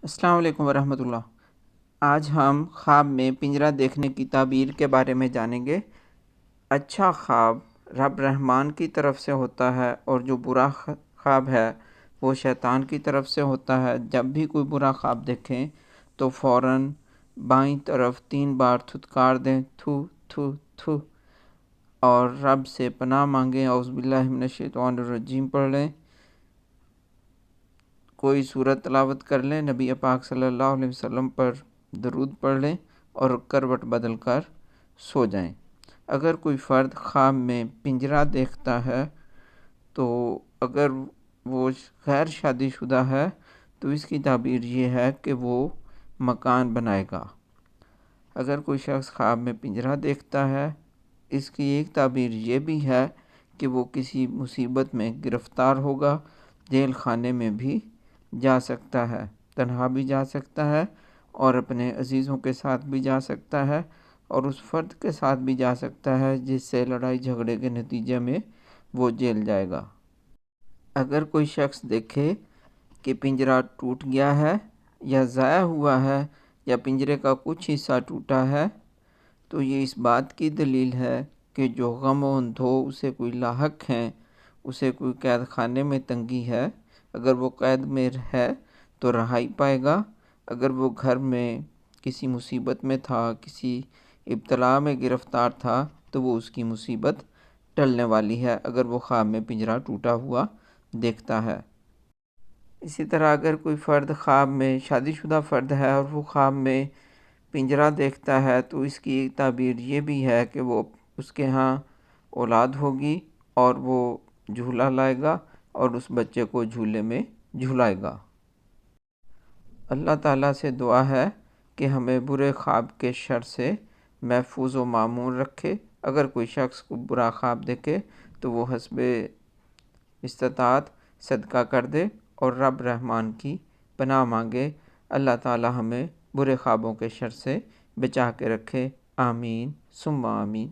السلام علیکم ورحمۃ اللہ۔ آج ہم خواب میں پنجرہ دیکھنے کی تعبیر کے بارے میں جانیں گے۔ اچھا خواب رب رحمان کی طرف سے ہوتا ہے اور جو برا خواب ہے وہ شیطان کی طرف سے ہوتا ہے۔ جب بھی کوئی برا خواب دیکھیں تو فوراً بائیں طرف 3 بار تھتکار دیں، تھو تھو تھو، اور رب سے پناہ مانگیں، اعوذ باللہ من الشیطان الرجیم پڑھ لیں، کوئی سورت تلاوت کر لیں، نبی پاک صلی اللہ علیہ وسلم پر درود پڑھ لیں اور کروٹ بدل کر سو جائیں۔ اگر کوئی فرد خواب میں پنجرہ دیکھتا ہے تو اگر وہ غیر شادی شدہ ہے تو اس کی تعبیر یہ ہے کہ وہ مکان بنائے گا۔ اگر کوئی شخص خواب میں پنجرہ دیکھتا ہے، اس کی ایک تعبیر یہ بھی ہے کہ وہ کسی مصیبت میں گرفتار ہوگا، جیل خانے میں بھی جا سکتا ہے، تنہا بھی جا سکتا ہے اور اپنے عزیزوں کے ساتھ بھی جا سکتا ہے اور اس فرد کے ساتھ بھی جا سکتا ہے جس سے لڑائی جھگڑے کے نتیجے میں وہ جیل جائے گا۔ اگر کوئی شخص دیکھے کہ پنجرہ ٹوٹ گیا ہے یا ضائع ہوا ہے یا پنجرے کا کچھ حصہ ٹوٹا ہے تو یہ اس بات کی دلیل ہے کہ جو غم و اندھو اسے کوئی لاحق ہیں، اسے کوئی قید خانے میں تنگی ہے، اگر وہ قید میں ہے تو رہائی پائے گا، اگر وہ گھر میں کسی مصیبت میں تھا، کسی ابتلا میں گرفتار تھا تو وہ اس کی مصیبت ٹلنے والی ہے اگر وہ خواب میں پنجرہ ٹوٹا ہوا دیکھتا ہے۔ اسی طرح اگر کوئی فرد خواب میں شادی شدہ فرد ہے اور وہ خواب میں پنجرہ دیکھتا ہے تو اس کی ایک تعبیر یہ بھی ہے کہ وہ اس کے ہاں اولاد ہوگی اور وہ جھولا لائے گا اور اس بچے کو جھولے میں جھلائے گا۔ اللہ تعالیٰ سے دعا ہے کہ ہمیں برے خواب کے شر سے محفوظ و معمور رکھے۔ اگر کوئی شخص کو برا خواب دیکھے تو وہ حسب استطاعت صدقہ کر دے اور رب رحمان کی پناہ مانگے۔ اللہ تعالیٰ ہمیں برے خوابوں کے شر سے بچا کے رکھے، آمین ثم آمین۔